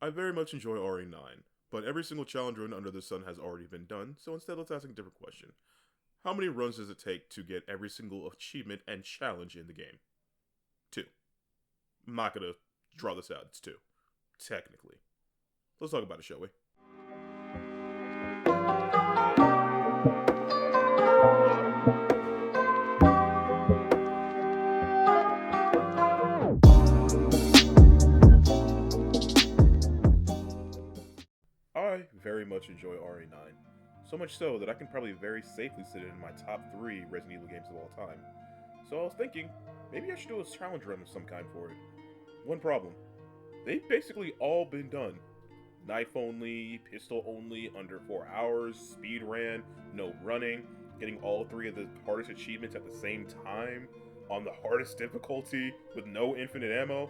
I very much enjoy RE9, but every single challenge run under the sun has already been done, so instead let's ask a different question. How many runs does it take to get every single achievement and challenge in the game? 2. I'm not gonna draw this out, it's 2. Technically. Let's talk about it, shall we? I very much enjoy RE9, so much so that I can probably very safely sit it in my top 3 Resident Evil games of all time. So I was thinking, maybe I should do a challenge run of some kind for it. One problem, they've basically all been done. Knife only, pistol only, under 4 hours, speed ran, no running, getting all 3 of the hardest achievements at the same time, on the hardest difficulty, with no infinite ammo.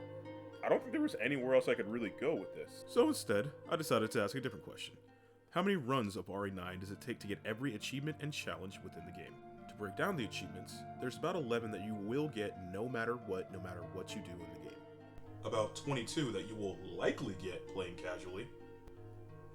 I don't think there was anywhere else I could really go with this. So instead, I decided to ask a different question. How many runs of RE9 does it take to get every achievement and challenge within the game? To break down the achievements, there's about 11 that you will get no matter what you do in the game. About 22 that you will likely get playing casually,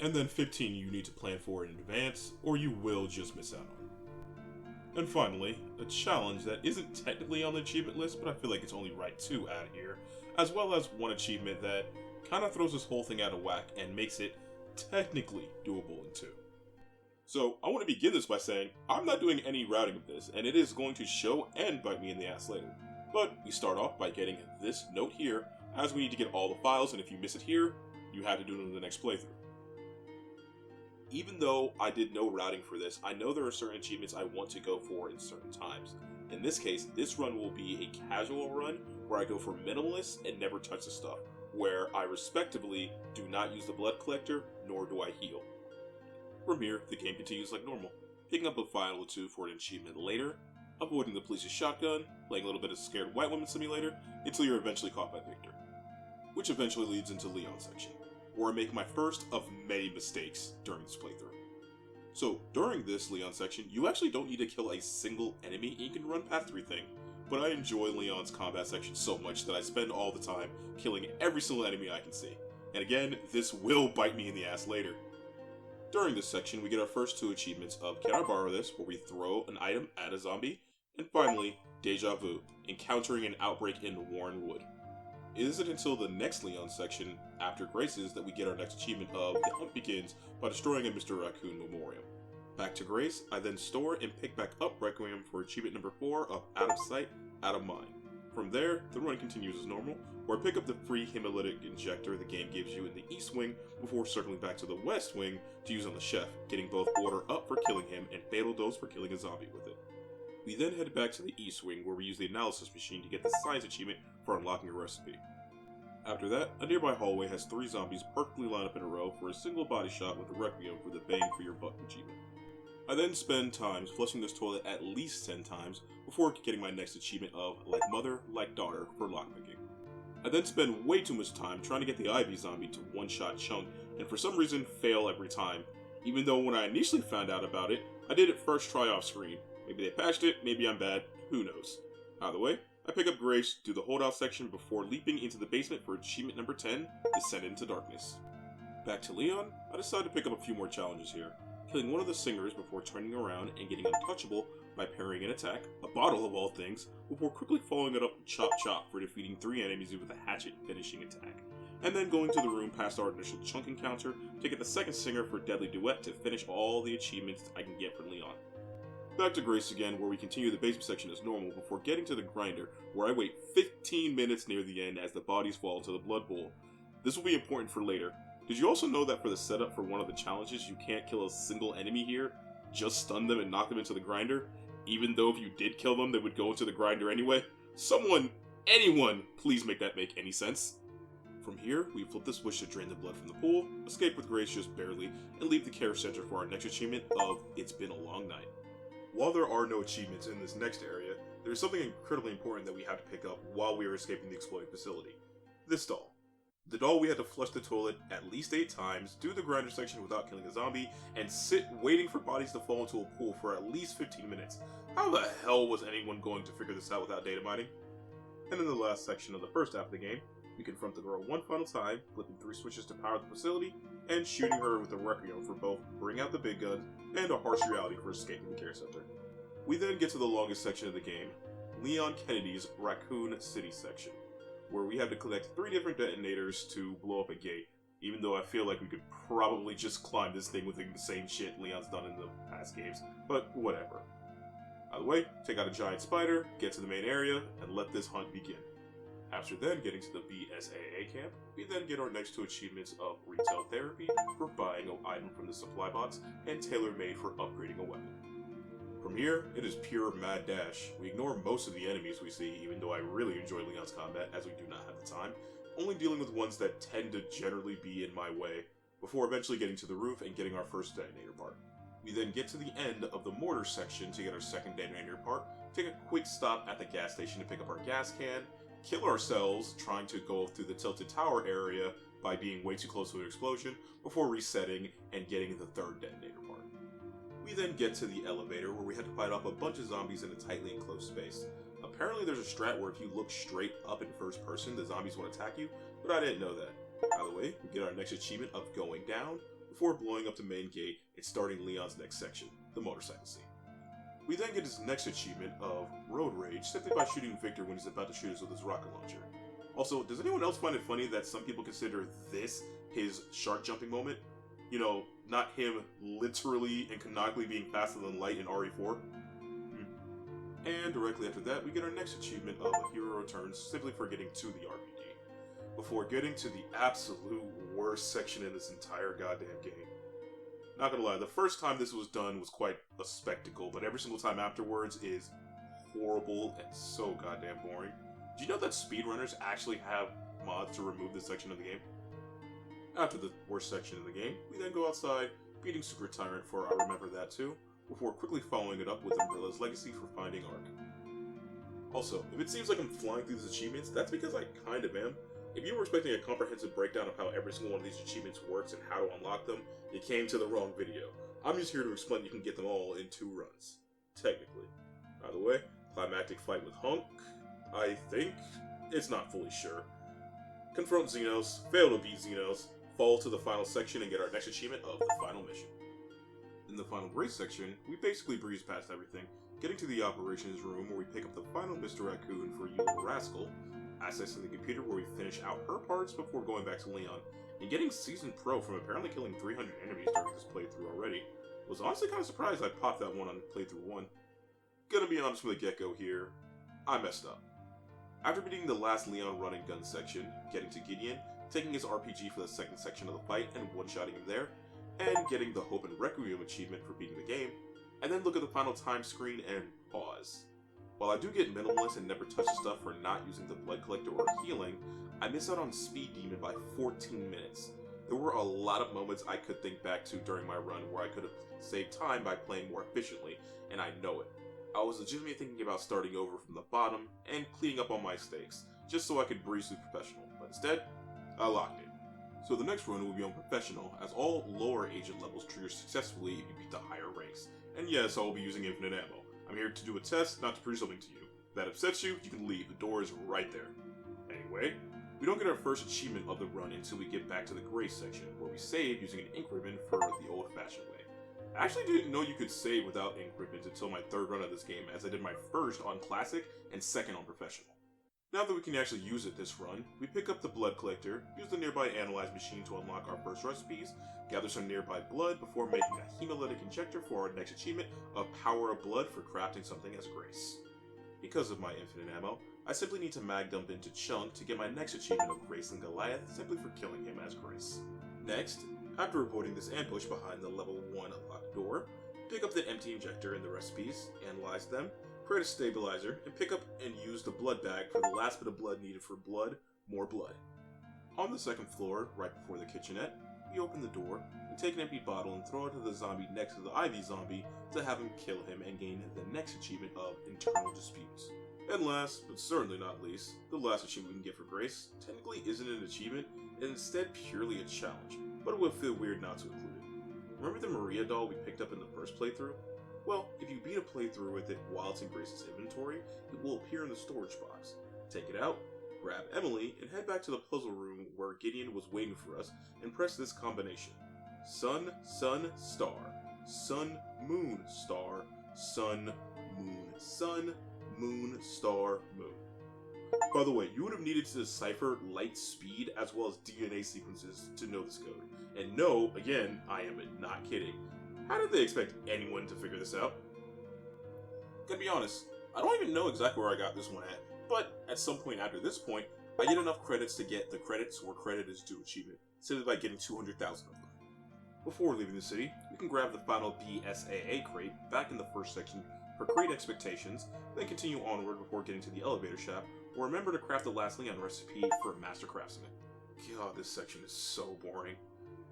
and then 15 you need to plan for in advance, or you will just miss out on. And finally, a challenge that isn't technically on the achievement list, but I feel like it's only right to add here, as well as one achievement that kind of throws this whole thing out of whack and makes it technically doable in 2. So I want to begin this by saying, I'm not doing any routing of this, and it is going to show and bite me in the ass later. But we start off by getting this note here, as we need to get all the files, and if you miss it here, you have to do it in the next playthrough. Even though I did no routing for this, I know there are certain achievements I want to go for in certain times. In this case, this run will be a casual run where I go for minimalist and never touch the stuff, where I respectively do not use the blood collector, nor do I heal. From here, the game continues like normal, picking up a file or 2 for an achievement later, avoiding the police's shotgun, playing a little bit of Scared White Woman Simulator, until you're eventually caught by Victor. Which eventually leads into Leon section, where I make my first of many mistakes during this playthrough. So, during this Leon section, you actually don't need to kill a single enemy and you can run past everything, but I enjoy Leon's combat section so much that I spend all the time killing every single enemy I can see. And again, this will bite me in the ass later. During this section, we get our first 2 achievements of Can I Borrow This, where we throw an item at a zombie, and finally, Deja Vu, encountering an outbreak in Warren Wood. It isn't until the next Leon section, after Grace's, that we get our next achievement of The Hunt Begins by destroying a Mr. Raccoon memoriam. Back to Grace, I then store and pick back up Requiem for achievement number 4 of Out of Sight, Out of Mind. From there, the run continues as normal, where I pick up the free hemolytic injector the game gives you in the East Wing before circling back to the West Wing to use on the chef, getting both Order Up for killing him and Fatal Dose for killing a zombie with it. We then head back to the East Wing where we use the analysis machine to get the science achievement for unlocking a recipe. After that, a nearby hallway has 3 zombies perfectly lined up in a row for a single body shot with a Requiem for the bang for your buck achievement. I then spend time flushing this toilet at least 10 times before getting my next achievement of Like Mother, Like Daughter for lockpicking. I then spend way too much time trying to get the Ivy zombie to one-shot Chunk, and for some reason fail every time, even though when I initially found out about it, I did it first try off screen. Maybe they patched it, maybe I'm bad, who knows. Either way, I pick up Grace, do the holdout section before leaping into the basement for achievement number 10, Descend into Darkness. Back to Leon, I decide to pick up a few more challenges here, killing one of the singers before turning around and getting untouchable by parrying an attack, a bottle of all things, before quickly following it up with Chop Chop for defeating 3 enemies with a hatchet finishing attack, and then going to the room past our initial Chunk encounter to get the second singer for Deadly Duet to finish all the achievements I can get from Leon. Back to Grace again, where we continue the basement section as normal before getting to the grinder, where I wait 15 minutes near the end as the bodies fall into the blood bowl. This will be important for later. Did you also know that for the setup for one of the challenges, you can't kill a single enemy here? Just stun them and knock them into the grinder? Even though if you did kill them, they would go into the grinder anyway? Anyone, please make that make any sense. From here, we flip the switch to drain the blood from the pool, escape with Grace just barely, and leave the care center for our next achievement of It's Been a Long Night. While there are no achievements in this next area, there is something incredibly important that we have to pick up while we are escaping the exploding facility. This doll. The doll we had to flush the toilet at least 8 times, do the grinder section without killing a zombie, and sit waiting for bodies to fall into a pool for at least 15 minutes. How the hell was anyone going to figure this out without data mining? And in the last section of the first half of the game, We confront the girl one final time, flipping 3 switches to power the facility, and shooting her with a Requiem for both bring out the big guns and a harsh reality for escaping the care center. We then get to the longest section of the game, Leon Kennedy's Raccoon City section, where we have to collect 3 different detonators to blow up a gate, even though I feel like we could probably just climb this thing with the same shit Leon's done in the past games, but whatever. Either way, take out a giant spider, get to the main area, and let this hunt begin. After then getting to the BSAA camp, we then get our next 2 achievements of Retail Therapy for buying an item from the supply box, and Tailor Made for upgrading a weapon. From here, it is pure mad dash. We ignore most of the enemies we see, even though I really enjoy Leon's combat as we do not have the time, only dealing with ones that tend to generally be in my way, before eventually getting to the roof and getting our first detonator part. We then get to the end of the mortar section to get our second detonator part, take a quick stop at the gas station to pick up our gas can, kill ourselves trying to go through the tilted tower area by being way too close to an explosion, before resetting and getting the third detonator part. We then get to the elevator where we had to fight off a bunch of zombies in a tightly enclosed space. Apparently there's a strat where if you look straight up in first person, the zombies won't attack you, but I didn't know that. Either way, we get our next achievement of going down, before blowing up the main gate and starting Leon's next section, the motorcycle scene. We then get his next achievement of Road Rage simply by shooting Victor when he's about to shoot us with his rocket launcher. Also, does anyone else find it funny that some people consider this his shark jumping moment? You know, not him literally and canonically being faster than light in RE4? And directly after that, we get our next achievement of A Hero Returns simply for getting to the RPG, before getting to the absolute worst section in this entire goddamn game. Not gonna lie, the first time this was done was quite a spectacle, but every single time afterwards is horrible and so goddamn boring. Do you know that speedrunners actually have mods to remove this section of the game? After the worst section of the game, we then go outside, beating Super Tyrant for I Remember That Too, before quickly following it up with Umbrella's Legacy for finding Ark. Also, if it seems like I'm flying through these achievements, that's because I kind of am. If you were expecting a comprehensive breakdown of how every single one of these achievements works and how to unlock them, you came to the wrong video. I'm just here to explain you can get them all in 2 runs. Technically. By the way, climactic fight with Hunk, I think? It's not fully sure. Confront Xenos, fail to beat Xenos, fall to the final section and get our next achievement of the final mission. In the final race section, we basically breeze past everything, getting to the operations room where we pick up the final Mr. Raccoon for You Little Rascal, accessing the computer where we finish out her parts before going back to Leon, and getting Seasoned Pro from apparently killing 300 enemies during this playthrough already. Was honestly kind of surprised I popped that one on playthrough 1. Gonna be honest from the get-go here, I messed up. After beating the last Leon run and gun section, getting to Gideon, taking his RPG for the second section of the fight and one-shotting him there, and getting the Hope and Requiem achievement for beating the game, and then look at the final time screen and pause. While I do get Minimalist and Never Touch Stuff for not using the Blood Collector or healing, I miss out on Speed Demon by 14 minutes. There were a lot of moments I could think back to during my run where I could have saved time by playing more efficiently, and I know it. I was legitimately thinking about starting over from the bottom and cleaning up on my mistakes, just so I could breeze through Professional, but instead, I locked it. So the next run will be on Professional, as all lower agent levels trigger successfully if you beat the higher ranks. And yes, I will be using infinite ammo. I'm here to do a test, not to prove something to you. If that upsets you, you can leave, the door is right there. Anyway, we don't get our first achievement of the run until we get back to the Grace section, where we save using an ink ribbon for the old-fashioned way. I actually didn't know you could save without ink ribbons until my 3rd run of this game, as I did my first on Classic and 2nd on Professional. Now that we can actually use it this run, we pick up the Blood Collector, use the nearby Analyze machine to unlock our first recipes, gather some nearby blood before making a hemolytic injector for our next achievement of Power of Blood for crafting something as Grace. Because of my infinite ammo, I simply need to mag dump into Chunk to get my next achievement of Grace and Goliath simply for killing him as Grace. Next, after avoiding this ambush behind the level 1 unlocked door, pick up the empty injector and the recipes, analyze them, create a stabilizer, and pick up and use the blood bag for the last bit of blood needed for blood, more blood. On the 2nd floor, right before the kitchenette, we open the door and take an empty bottle and throw it to the zombie next to the Ivy zombie to have him kill him and gain the next achievement of Internal Disputes. And last, but certainly not least, the last achievement we can get for Grace technically isn't an achievement, and instead purely a challenge, but it would feel weird not to include it. Remember the Maria doll we picked up in the first playthrough? Well, if you beat a playthrough with it while it's in Grace's inventory, it will appear in the storage box. Take it out, grab Emily, and head back to the puzzle room where Gideon was waiting for us and press this combination. Sun, sun, star. Sun, moon, star. Sun, moon, sun. Moon, star, moon. By the way, you would have needed to decipher light speed as well as DNA sequences to know this code. And no, again, I am not kidding. How did they expect anyone to figure this out? Gonna be honest, I don't even know exactly where I got this one at, but at some point after this point, I get enough credits to get the credits where credit is due achievement, simply by getting 200,000 of them. Before leaving the city, you can grab the final BSAA crate back in the first section for crate expectations, then continue onward before getting to the elevator shaft, or remember to craft the last Leon recipe for Master Craftsman. God, this section is so boring.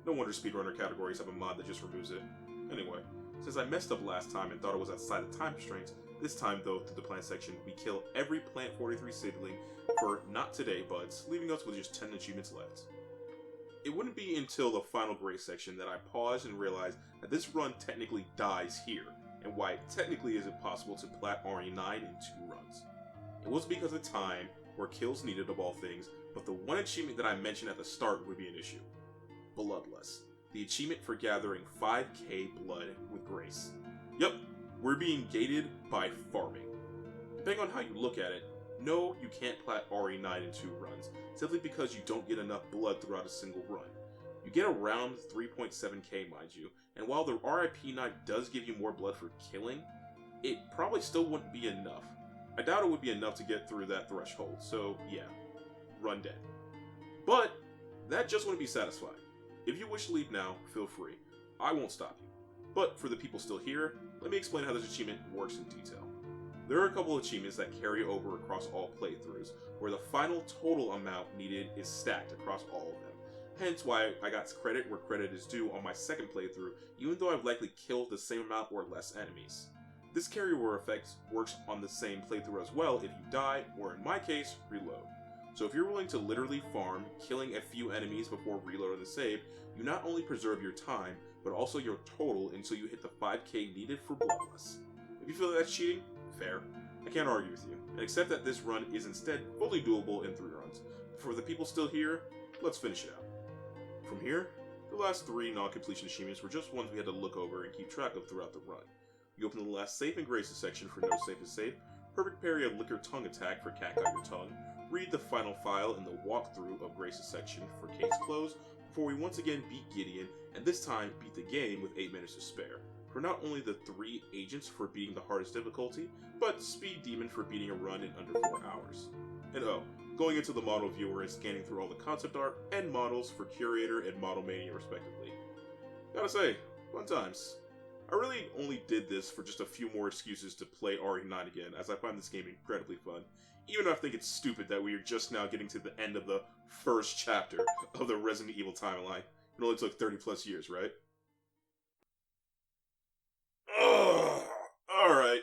No wonder speedrunner categories have a mod that just removes it. Anyway, since I messed up last time and thought it was outside of time constraints, this time though, through the plant section, we kill every Plant 43 seedling for not today buds, leaving us with just 10 achievements left. It wouldn't be until the final gray section that I paused and realized that this run technically dies here, and why it technically isn't possible to plat RE9 in 2 runs. It was because of time, where kills needed of all things, but the one achievement that I mentioned at the start would be an issue. Bloodless. The achievement for gathering 5k blood with grace. Yep, we're being gated by farming. Depending on how you look at it, no, you can't plat RE9 in 2 runs, simply because you don't get enough blood throughout a single run. You get around 3.7k, mind you, and while the RIP knife does give you more blood for killing, it probably still wouldn't be enough. I doubt it would be enough to get through that threshold, so yeah, run dead. But that just wouldn't be satisfying. If you wish to leave now, feel free. I won't stop you. But for the people still here, let me explain how this achievement works in detail. There are a couple achievements that carry over across all playthroughs, where the final total amount needed is stacked across all of them. Hence why I got credit where credit is due on my second playthrough, even though I've likely killed the same amount or less enemies. This carryover effect works on the same playthrough as well if you die, or in my case, reload. So if you're willing to literally farm, killing a few enemies before reloading the save, you not only preserve your time, but also your total until you hit the 5k needed for Bloodless. If you feel that's cheating, fair. I can't argue with you, and accept that this run is instead fully doable in 3 runs. For the people still here, let's finish it out. From here, the last 3 non-completion achievements were just ones we had to look over and keep track of throughout the run. You open the last Safe and Graces section for No Safe is Safe, perfect parry of Lick Your Tongue attack for Cat Got Your Tongue, read the final file in the walkthrough of Graces section for Case Close, before we once again beat Gideon, and this time beat the game with 8 minutes to spare, for not only the 3 agents for beating the hardest difficulty, but Speed Demon for beating a run in under 4 hours. And oh, going into the model viewer and scanning through all the concept art and models for Curator and Model Mania respectively. Gotta say, fun times. I really only did this for just a few more excuses to play RE9 again, as I find this game incredibly fun, even though I think it's stupid that we are just now getting to the end of the first chapter of the Resident Evil timeline. It only took 30 plus years, right? Ugh, alright,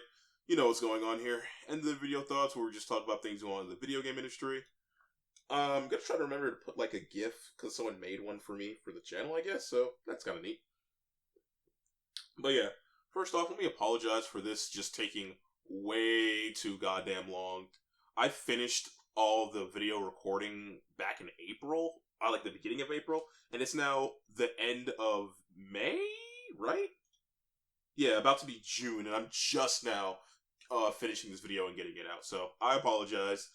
you know what's going on here. End of the video thoughts where we just talk about things going on in the video game industry. I'm gonna try to remember to put like a GIF, because someone made one for me for the channel, I guess, so that's kind of neat. But yeah, first off, let me apologize for this just taking way too goddamn long. I finished all the video recording back in April, like the beginning of April, and it's now the end of May, right? Yeah, about to be June, and I'm just now finishing this video and getting it out, so I apologize.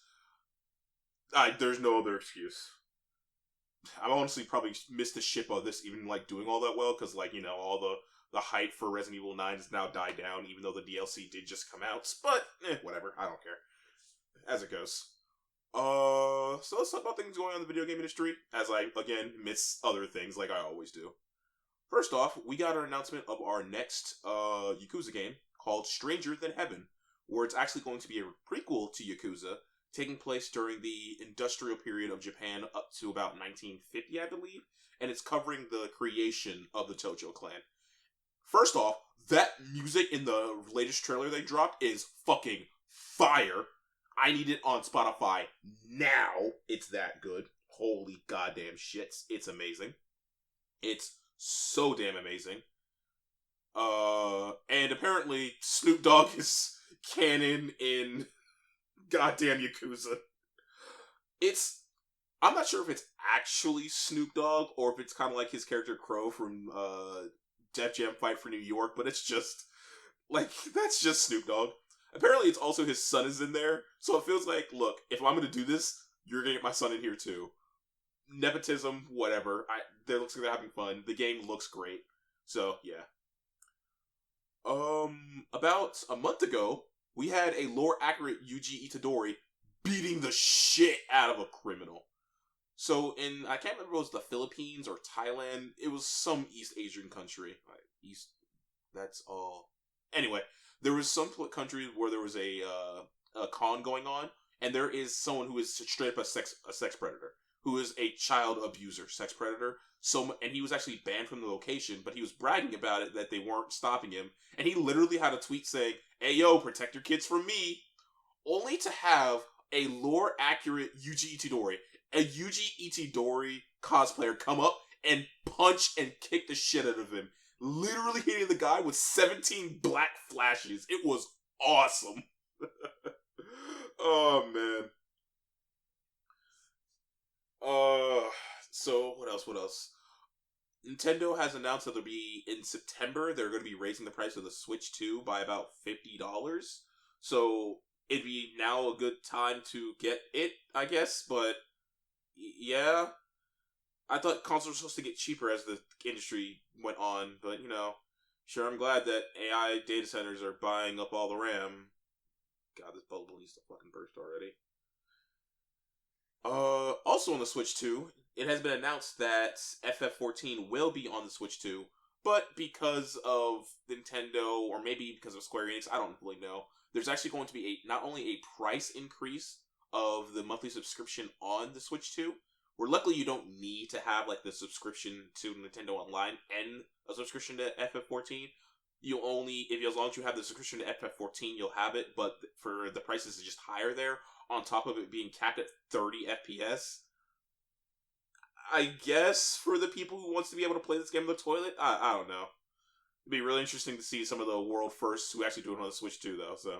There's no other excuse. I honestly probably missed the ship of this even, like, doing all that well, because, like, you know, all the hype for Resident Evil 9 has now died down, even though the DLC did just come out. But, whatever. I don't care. As it goes. So let's talk about things going on in the video game industry, as I, again, miss other things like I always do. First off, we got our announcement of our next Yakuza game, called Stranger Than Heaven, where it's actually going to be a prequel to Yakuza, taking place during the industrial period of Japan up to about 1950, I believe, and it's covering the creation of the Tojo clan. First off, that music in the latest trailer they dropped is fucking fire. I need it on Spotify now. It's that good. Holy goddamn shits. It's amazing. It's so damn amazing. And apparently Snoop Dogg is canon in goddamn Yakuza. It's I'm not sure if it's actually Snoop Dogg or if it's kind of like his character Crow from Def Jam Fight for New York, but it's just like that's just Snoop Dogg. Apparently, it's also his son is in there, so it feels like, look, if I'm gonna do this, you're gonna get my son in here too. Nepotism, whatever. They looks like they're having fun. The game looks great, so yeah. About a month ago, we had a lore accurate Yuji Itadori beating the shit out of a criminal. So I can't remember if it was the Philippines or Thailand. It was some East Asian country. East, that's all. Anyway, there was some country where there was a con going on, and there is someone who is straight up a sex predator, who is a child abuser, sex predator. So, and he was actually banned from the location, but he was bragging about it that they weren't stopping him, and he literally had a tweet saying, "Hey yo, protect your kids from me," only to have a lore accurate Yuji Itadori, a Yuji Itadori cosplayer, come up and punch and kick the shit out of him, literally hitting the guy with 17 black flashes. It was awesome. Oh man. So what else? What else? Nintendo has announced that they'll be in September. They're going to be raising the price of the Switch 2 by about $50. So it'd be now a good time to get it, I guess. But yeah, I thought consoles were supposed to get cheaper as the industry went on. But sure, I'm glad that AI data centers are buying up all the RAM. God, this bubble needs to fucking burst already. Also on the Switch 2, it has been announced that FF14 will be on the Switch 2, but because of Nintendo, or maybe because of Square Enix, I don't really know, there's actually going to be not only a price increase of the monthly subscription on the Switch 2, where luckily you don't need to have like the subscription to Nintendo Online and a subscription to FF14. You only, if as long as you have the subscription to FF14, you'll have it, but for the prices is just higher there, on top of it being capped at 30 FPS. I guess for the people who wants to be able to play this game in the toilet, I don't know. It'd be really interesting to see some of the world firsts who actually do it on the Switch too, though. So,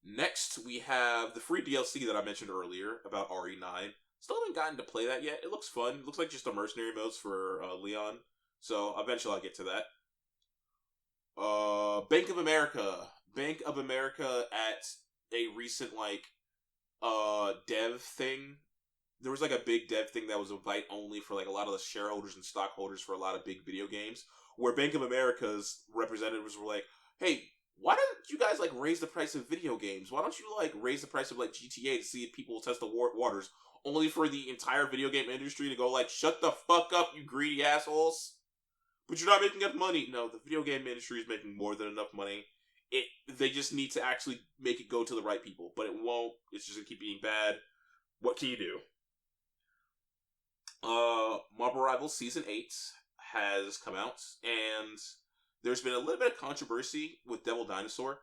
Next, we have the free DLC that I mentioned earlier about RE9. Still haven't gotten to play that yet. It looks fun. It looks like just a mercenary modes for Leon. So eventually I'll get to that. Bank of America. Bank of America at a recent dev thing. There was like a big dev thing that was invite only for like a lot of the shareholders and stockholders for a lot of big video games, where Bank of America's representatives were like, "Hey, why don't you guys like raise the price of video games? Why don't you like raise the price of like GTA to see if people will test the waters?" Only for the entire video game industry to go like, "Shut the fuck up, you greedy assholes." But you're not making enough money. No, the video game industry is making more than enough money. They just need to actually make it go to the right people, but it won't. It's just gonna keep being bad. What can you do? Marvel Rivals Season 8 has come out, and there's been a little bit of controversy with Devil Dinosaur.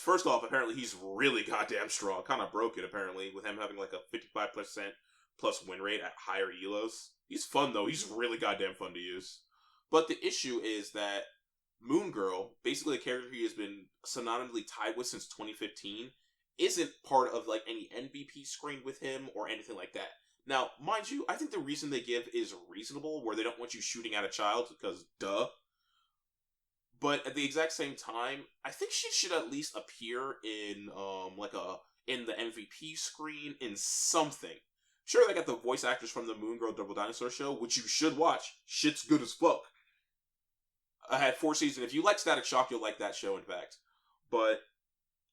First off, apparently he's really goddamn strong. Kind of broken, apparently, with him having like a 55% plus win rate at higher elos. He's fun, though. He's really goddamn fun to use. But the issue is that Moon Girl, basically a character he has been synonymally tied with since 2015, isn't part of like any MVP screen with him or anything like that. Now, mind you, I think the reason they give is reasonable, where they don't want you shooting at a child, because duh. But at the exact same time, I think she should at least appear in in the MVP screen in something. Sure, they got the voice actors from the Moon Girl Double Dinosaur show, which you should watch. Shit's good as fuck. I had 4 seasons. If you like Static Shock, you'll like that show, in fact.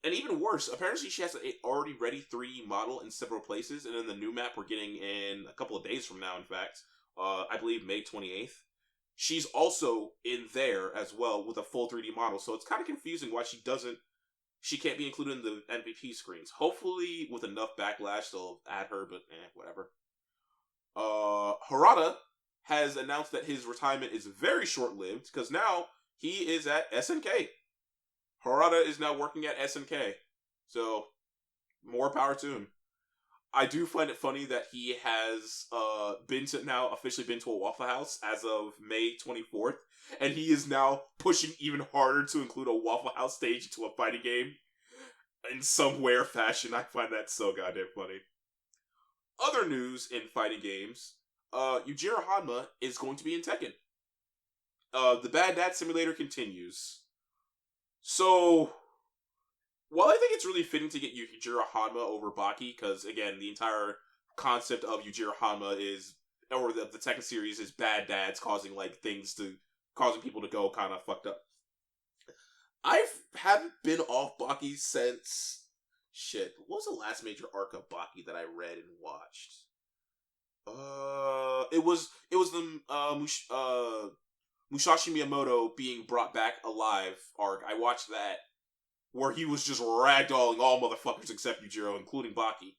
And even worse, apparently she has an already ready 3D model in several places, and in the new map we're getting in a couple of days from now, in fact, I believe May 28th, she's also in there as well with a full 3D model, so it's kind of confusing why she can't be included in the MVP screens. Hopefully, with enough backlash, they'll add her, but whatever. Harada has announced that his retirement is very short-lived, because now he is at SNK. Harada is now working at SNK, so more power to him. I do find it funny that he has officially been to a Waffle House as of May 24th, and he is now pushing even harder to include a Waffle House stage into a fighting game. in some way or fashion. I find that so goddamn funny. Other news in fighting games, Yujiro Hanma is going to be in Tekken. The Bad Dad Simulator continues. So, while I think it's really fitting to get Yujiro Hanma over Baki, because again, the entire concept of Yujiro Hanma is, or the Tekken series is bad dads causing causing people to go kind of fucked up. I haven't been off Baki since, shit, what was the last major arc of Baki that I read and watched? It was the Musashi Miyamoto being brought back alive arc. I watched that, where he was just ragdolling all motherfuckers except Yujiro, including Baki.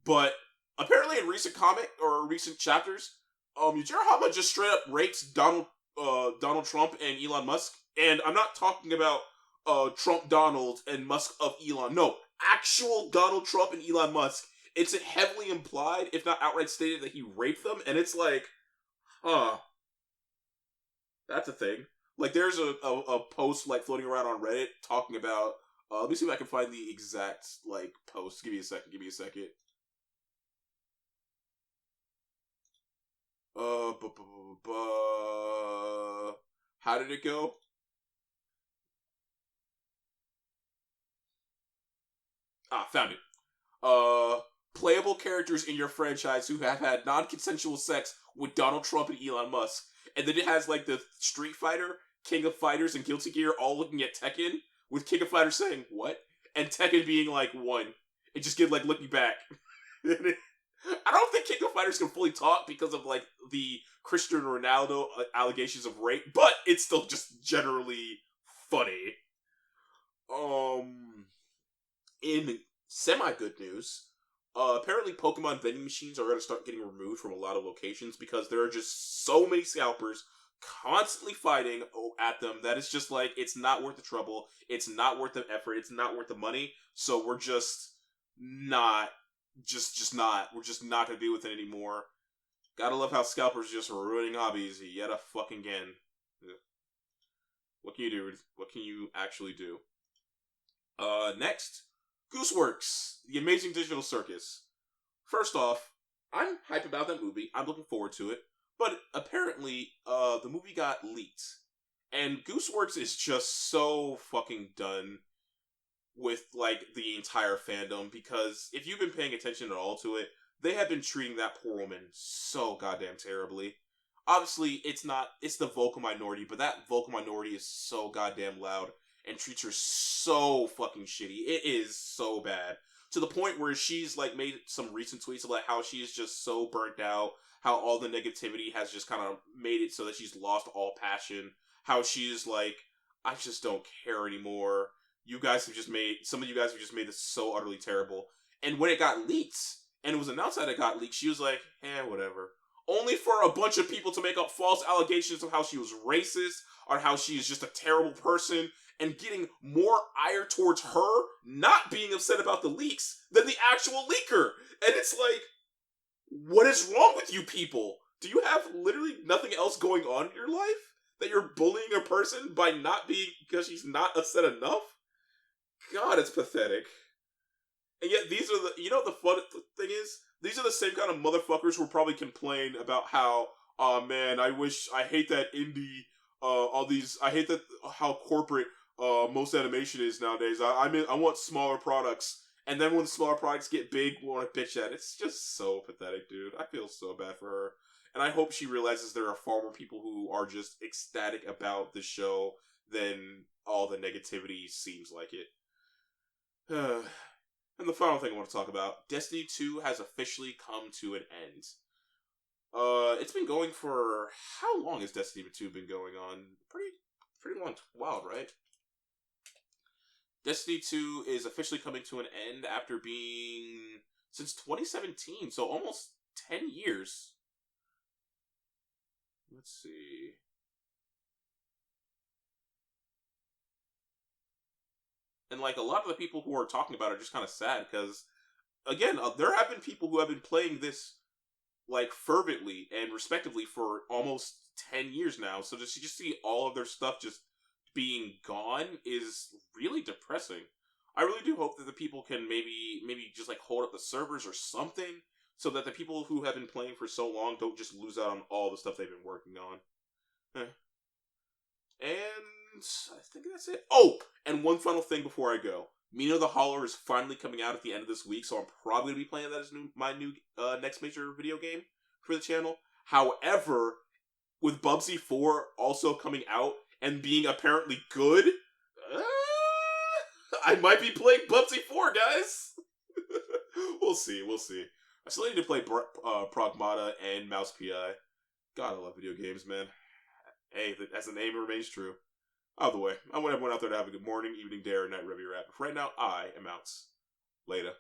But apparently, in recent comic or recent chapters, Yujiro Hanma just straight up rates Donald Trump and Elon Musk, and I'm not talking about Trump Donald and Musk of Elon. No, actual Donald Trump and Elon Musk. It's heavily implied, if not outright stated, that he raped them, and it's like, that's a thing. Like, there's a post, like, floating around on Reddit talking about, let me see if I can find the exact, like, post. Give me a second. How did it go? Found it. Playable characters in your franchise who have had non-consensual sex with Donald Trump and Elon Musk. And then it has, like, the Street Fighter, King of Fighters, and Guilty Gear all looking at Tekken, with King of Fighters saying, what? And Tekken being, like, one. And just get, like, looking back. I don't think King of Fighters can fully talk because of, like, the Cristiano Ronaldo allegations of rape, but it's still just generally funny. In semi-good news, apparently Pokemon vending machines are going to start getting removed from a lot of locations because there are just so many scalpers constantly fighting at them that it's just like, it's not worth the trouble, it's not worth the effort, it's not worth the money, so we're just not gonna deal with it anymore. Gotta love how scalpers just ruining hobbies yet a fucking again. What can you do? What can you actually do? Next, Gooseworks, The Amazing Digital Circus. First off, I'm hyped about that movie. I'm looking forward to it. But apparently, the movie got leaked. And Gooseworks is just so fucking done with, like, the entire fandom, because if you've been paying attention at all to it, they have been treating that poor woman so goddamn terribly. Obviously, it's the vocal minority, but that vocal minority is so goddamn loud and treats her so fucking shitty. It is so bad. To the point where she's, like, made some recent tweets about how she is just so burnt out, how all the negativity has just kind of made it so that she's lost all passion, how she's like, I just don't care anymore. Some of you guys have just made this so utterly terrible. And when it got leaked, and it was announced that it got leaked, she was like, whatever. Only for a bunch of people to make up false allegations of how she was racist, or how she is just a terrible person, and getting more ire towards her not being upset about the leaks than the actual leaker. And it's like, what is wrong with you people? Do you have literally nothing else going on in your life? That you're bullying a person by because she's not upset enough? God, it's pathetic. And yet these are the fun thing is, these are the same kind of motherfuckers who will probably complain about how, oh man, I hate that indie, I hate that how corporate, most animation is nowadays. I want smaller products. And then when the smaller products get big, we want to bitch at it. It's just so pathetic, dude. I feel so bad for her. And I hope she realizes there are far more people who are just ecstatic about the show than all the negativity seems like it. And the final thing I want to talk about, Destiny 2 has officially come to an end. It's been going for, how long has Destiny 2 been going on? Pretty long while, right? Destiny 2 is officially coming to an end after being, since 2017, so almost 10 years. Let's see. And, like, a lot of the people who are talking about it are just kind of sad, because, again, there have been people who have been playing this, like, fervently and respectively for almost 10 years now, so to just see all of their stuff just being gone is really depressing. I really do hope that the people can maybe just like hold up the servers or something, so that the people who have been playing for so long don't just lose out on all the stuff they've been working on. Eh. And I think that's it. Oh, and one final thing before I go. Mino the Holler is finally coming out at the end of this week, so I'm probably gonna be playing that as my new next major video game for the channel. However, with Bubsy 4 also coming out and being apparently good, uh, I might be playing Bubsy 4, guys. We'll see. I still need to play Pragmata and Mouse PI. God, I love video games, man. Hey, as the name remains true. Out of the way, I want everyone out there to have a good morning, evening, day, or night, wherever you're at. But for right now, I am out. Later.